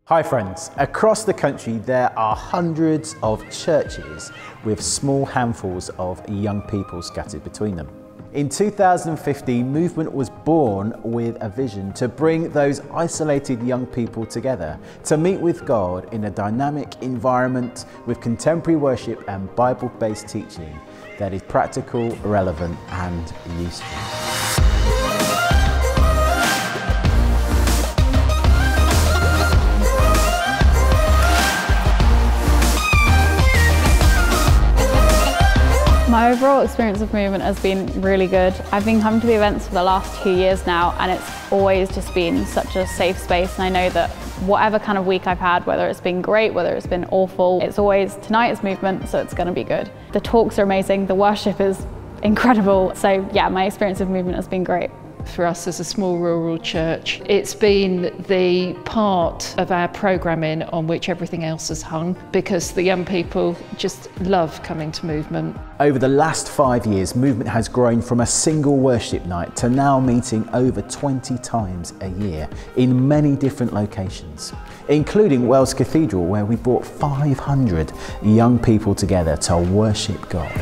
Hi friends, across the country there are hundreds of churches with small handfuls of young people scattered between them. In 2015, Movement was born with a vision to bring those isolated young people together, to meet with God in a dynamic environment with contemporary worship and Bible-based teaching that is practical, relevant and useful. My overall experience of Movement has been really good. I've been coming to the events for the last 2 years now, and it's always just been such a safe space, and I know that whatever kind of week I've had, whether it's been great, whether it's been awful, it's always tonight is Movement, so it's going to be good. The talks are amazing, the worship is incredible, so yeah, my experience of Movement has been great. For us as a small rural church, it's been the part of our programming on which everything else has hung, because the young people just love coming to Movement. Over the last 5 years, Movement has grown from a single worship night to now meeting over 20 times a year in many different locations, including Wells Cathedral, where we brought 500 young people together to worship God.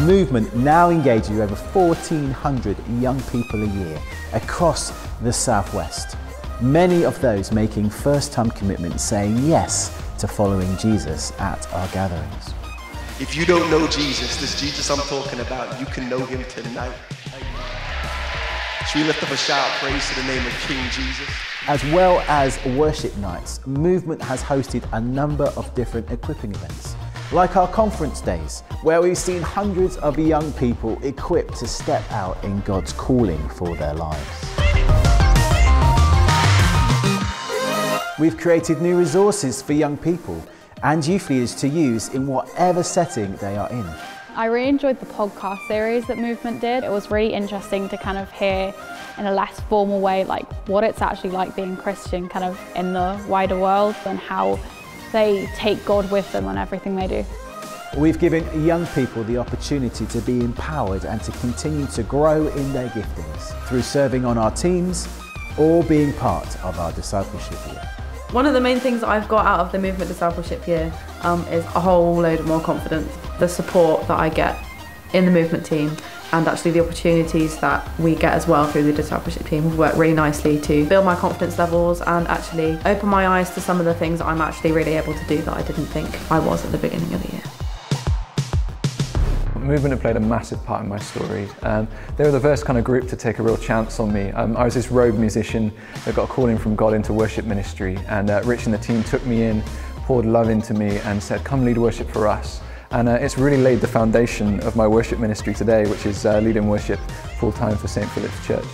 Movement now engages over 1,400 young people a year across the Southwest. Many of those making first-time commitments, saying yes to following Jesus at our gatherings. If you don't know Jesus, this Jesus I'm talking about, you can know him tonight. Should we lift up a shout of praise to the name of King Jesus? As well as worship nights, Movement has hosted a number of different equipping events, like our conference days, where we've seen hundreds of young people equipped to step out in God's calling for their lives. We've created new resources for young people and youth leaders to use in whatever setting they are in. I really enjoyed the podcast series that Movement did. It was really interesting to kind of hear in a less formal way, like what it's actually like being Christian kind of in the wider world and how they take God with them on everything they do. We've given young people the opportunity to be empowered and to continue to grow in their giftings through serving on our teams or being part of our discipleship year. One of the main things that I've got out of the Movement Discipleship year is a whole load of more confidence. The support that I get in the Movement team and actually the opportunities that we get as well through the discipleship team have worked really nicely to build my confidence levels and actually open my eyes to some of the things that I'm actually really able to do that I didn't think I was at the beginning of the year. Movement had played a massive part in my story. They were the first kind of group to take a real chance on me. I was this rogue musician that got a calling from God into worship ministry, and Rich and the team took me in, poured love into me and said, come lead worship for us. And it's really laid the foundation of my worship ministry today, which is leading worship full-time for St. Philip's Church.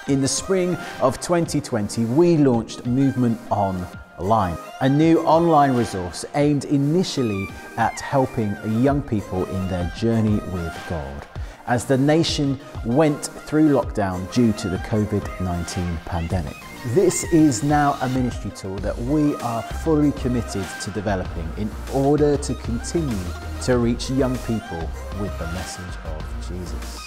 In the spring of 2020, we launched Movement Online, a new online resource aimed initially at helping young people in their journey with God, as the nation went through lockdown due to the COVID-19 pandemic. This is now a ministry tool that we are fully committed to developing in order to continue to reach young people with the message of Jesus.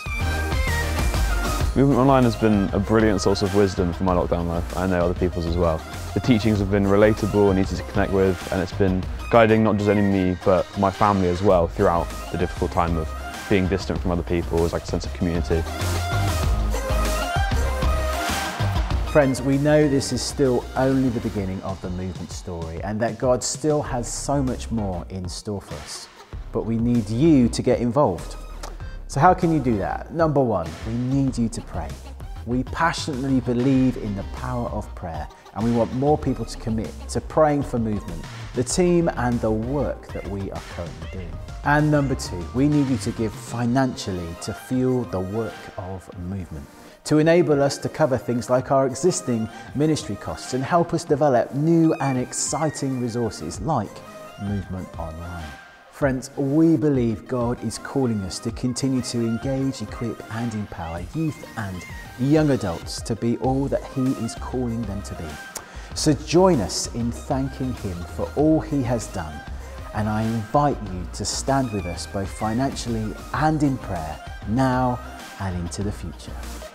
Movement Online has been a brilliant source of wisdom for my lockdown life. I know other people's as well. The teachings have been relatable and easy to connect with, and it's been guiding not just only me but my family as well throughout the difficult time of being distant from other people. It was like a sense of community. Friends, we know this is still only the beginning of the Movement story and that God still has so much more in store for us. But we need you to get involved. So how can you do that? Number one, we need you to pray. We passionately believe in the power of prayer and we want more people to commit to praying for Movement, the team and the work that we are currently doing. And number two, we need you to give financially to fuel the work of Movement, to enable us to cover things like our existing ministry costs and help us develop new and exciting resources like Movement Online. Friends, we believe God is calling us to continue to engage, equip and empower youth and young adults to be all that He is calling them to be. So join us in thanking Him for all He has done and I invite you to stand with us both financially and in prayer now and into the future.